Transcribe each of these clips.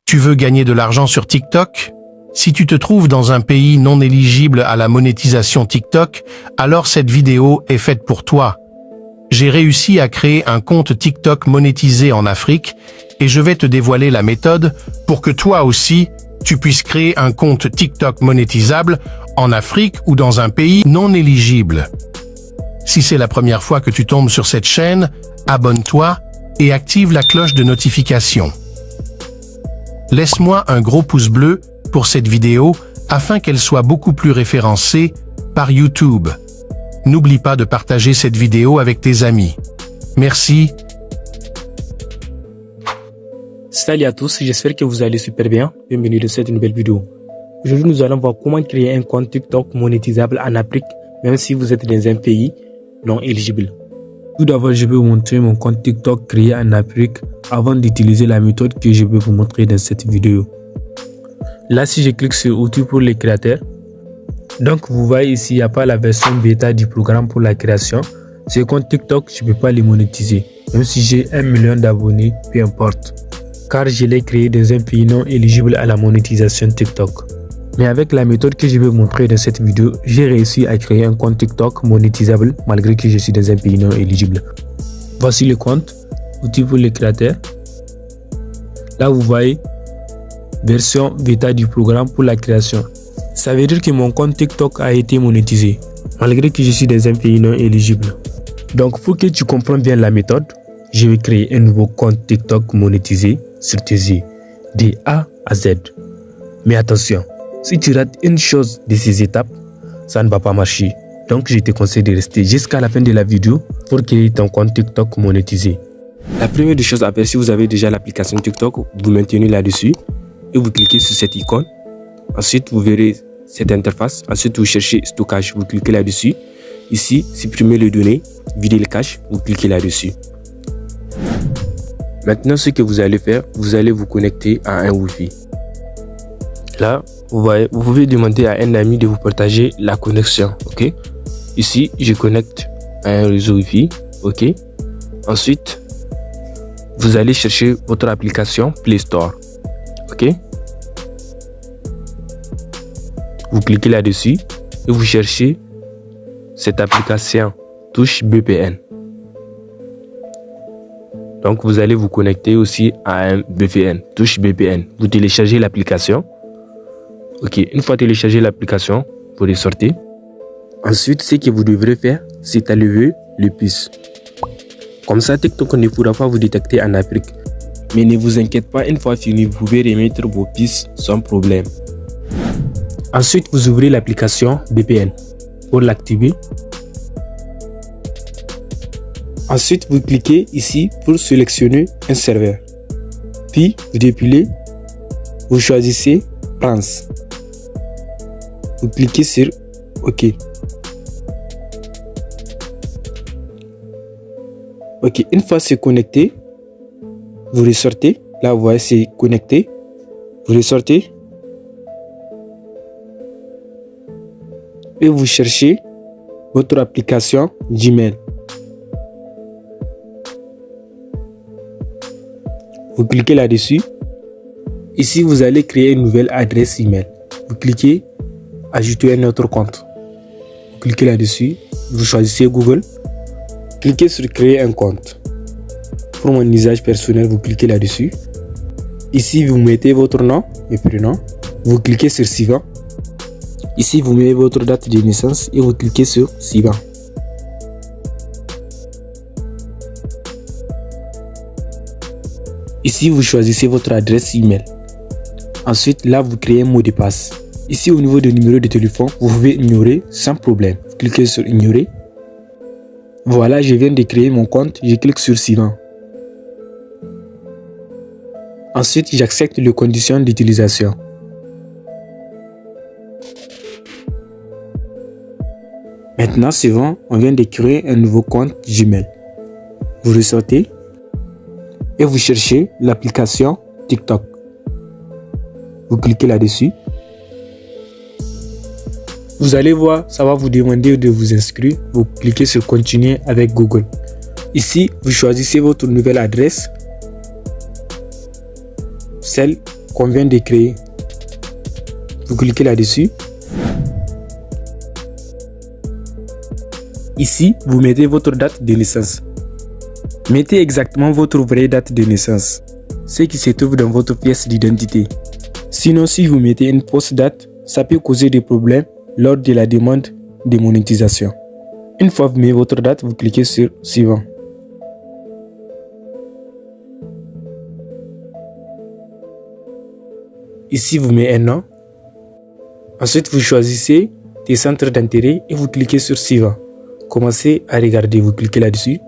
Tu veux gagner de l'argent sur TikTok? Si tu te trouves dans un pays non éligible à la monétisation TikTok, alors cette vidéo est faite pour toi. J'ai réussi à créer un compte TikTok monétisé en Afrique et je vais te dévoiler la méthode pour que toi aussi, tu puisses créer un compte TikTok monétisable en Afrique ou dans un pays non éligible. Si c'est la première fois que tu tombes sur cette chaîne, abonne-toi et active la cloche de notification. Laisse-moi un gros pouce bleu pour cette vidéo afin qu'elle soit beaucoup plus référencée par YouTube. N'oublie pas de partager cette vidéo avec tes amis. Merci. Salut à tous, j'espère que vous allez super bien. Bienvenue dans cette nouvelle vidéo. Aujourd'hui, nous allons voir comment créer un compte TikTok monétisable en Afrique, même si vous êtes dans un pays non éligible. Tout d'abord, je vais vous montrer mon compte TikTok créé en Afrique avant d'utiliser la méthode que je vais vous montrer dans cette vidéo. Là, si je clique sur outils pour les créateurs, donc vous voyez ici, il n'y a pas la version bêta du programme pour la création. Ce compte TikTok, je ne peux pas les monétiser, même si j'ai 1 million d'abonnés, peu importe, car je l'ai créé dans un pays non éligible à la monétisation TikTok. Mais avec la méthode que je vais vous montrer dans cette vidéo, j'ai réussi à créer un compte TikTok monétisable malgré que je suis dans un pays non éligible. Voici le compte, outils pour les créateurs. Là, vous voyez, version bêta du programme pour la création. Ça veut dire que mon compte TikTok a été monétisé, malgré que je suis dans un pays non éligible. Donc, pour que tu comprennes bien la méthode, je vais créer un nouveau compte TikTok monétisé sur tes yeux, de A à Z. Mais attention, si tu rates une chose de ces étapes, ça ne va pas marcher. Donc, je te conseille de rester jusqu'à la fin de la vidéo pour créer ton compte TikTok monétisé. La première des choses à faire, si vous avez déjà l'application TikTok, vous maintenez là-dessus et vous cliquez sur cette icône. Ensuite, vous verrez cette interface. Ensuite, vous cherchez stockage, vous cliquez là-dessus. Ici, supprimer les données, vider le cache, vous cliquez là-dessus. Maintenant, ce que vous allez faire, vous allez vous connecter à un Wi-Fi. Là, vous voyez, vous pouvez demander à un ami de vous partager la connexion, ok? Ici, je connecte à un réseau Wi-Fi, ok? Ensuite, vous allez chercher votre application Play Store, ok? Vous cliquez là-dessus et vous cherchez cette application Touche VPN. Donc, vous allez vous connecter aussi à un VPN, Touche VPN. Vous téléchargez l'application. Ok, une fois téléchargé l'application, vous ressortez. Ensuite, ce que vous devrez faire, c'est enlever le puce. Comme ça, TikTok ne pourra pas vous détecter en Afrique. Mais ne vous inquiétez pas, une fois fini, vous pouvez remettre vos puces sans problème. Ensuite, vous ouvrez l'application VPN pour l'activer. Ensuite, vous cliquez ici pour sélectionner un serveur. Puis, vous dépilez, vous choisissez France. Vous cliquez sur OK. OK, une fois c'est connecté, vous ressortez. Là, vous voyez, c'est connecté. Vous ressortez. Et vous cherchez votre application Gmail. Vous cliquez là-dessus. Ici, vous allez créer une nouvelle adresse email. Vous cliquez ajouter un autre compte. Vous cliquez là-dessus. Vous choisissez Google. Cliquez sur créer un compte. Pour mon usage personnel, vous cliquez là-dessus. Ici, vous mettez votre nom et prénom. Vous cliquez sur suivant. Ici, vous mettez votre date de naissance et vous cliquez sur suivant. Ici, vous choisissez votre adresse email. Ensuite, là, vous créez un mot de passe. Ici, au niveau du numéro de téléphone, vous pouvez ignorer sans problème. Vous cliquez sur ignorer. Voilà, je viens de créer mon compte. Je clique sur suivant. Ensuite, j'accepte les conditions d'utilisation. Maintenant, c'est bon, on vient de créer un nouveau compte Gmail. Vous ressortez et vous cherchez l'application TikTok. Vous cliquez là-dessus. Vous allez voir, ça va vous demander de vous inscrire. Vous cliquez sur continuer avec Google. Ici, vous choisissez votre nouvelle adresse, celle qu'on vient de créer. Vous cliquez là-dessus. Ici, vous mettez votre date de naissance. Mettez exactement votre vraie date de naissance, ce qui se trouve dans votre pièce d'identité. Sinon, si vous mettez une fausse date, ça peut causer des problèmes lors de la demande de monétisation. Une fois que vous mettez votre date, vous cliquez sur Suivant. Ici, vous mettez un nom. Ensuite, vous choisissez des centres d'intérêt et vous cliquez sur Suivant. Commencez à regarder, vous cliquez là-dessus.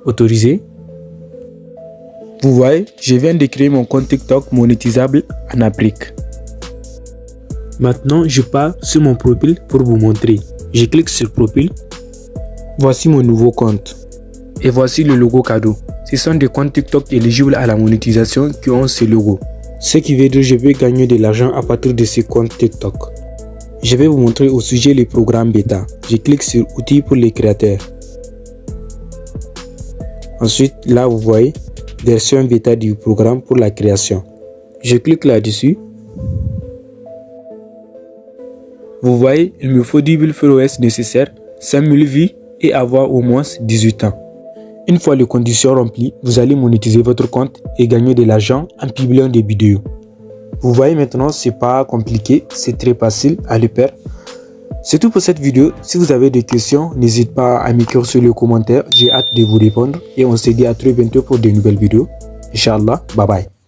Autoriser. Vous voyez, je viens de créer mon compte TikTok monétisable en Afrique. Maintenant, je pars sur mon profil pour vous montrer. Je clique sur Profil. Voici mon nouveau compte. Et voici le logo cadeau. Ce sont des comptes TikTok éligibles à la monétisation qui ont ce logo. Ce qui veut dire que je vais gagner de l'argent à partir de ces comptes TikTok. Je vais vous montrer au sujet les programmes bêta. Je clique sur Outils pour les créateurs. Ensuite, là vous voyez, version bêta du programme pour la création. Je clique là-dessus. Vous voyez, il me faut 10 000 followers nécessaires, 5 000 vues et avoir au moins 18 ans. Une fois les conditions remplies, vous allez monétiser votre compte et gagner de l'argent en publiant des vidéos. Vous voyez maintenant, c'est pas compliqué, c'est très facile à le faire. C'est tout pour cette vidéo. Si vous avez des questions, n'hésitez pas à m'écrire sur les commentaires. J'ai hâte de vous répondre et on se dit à très bientôt pour de nouvelles vidéos. Inch'Allah, bye bye.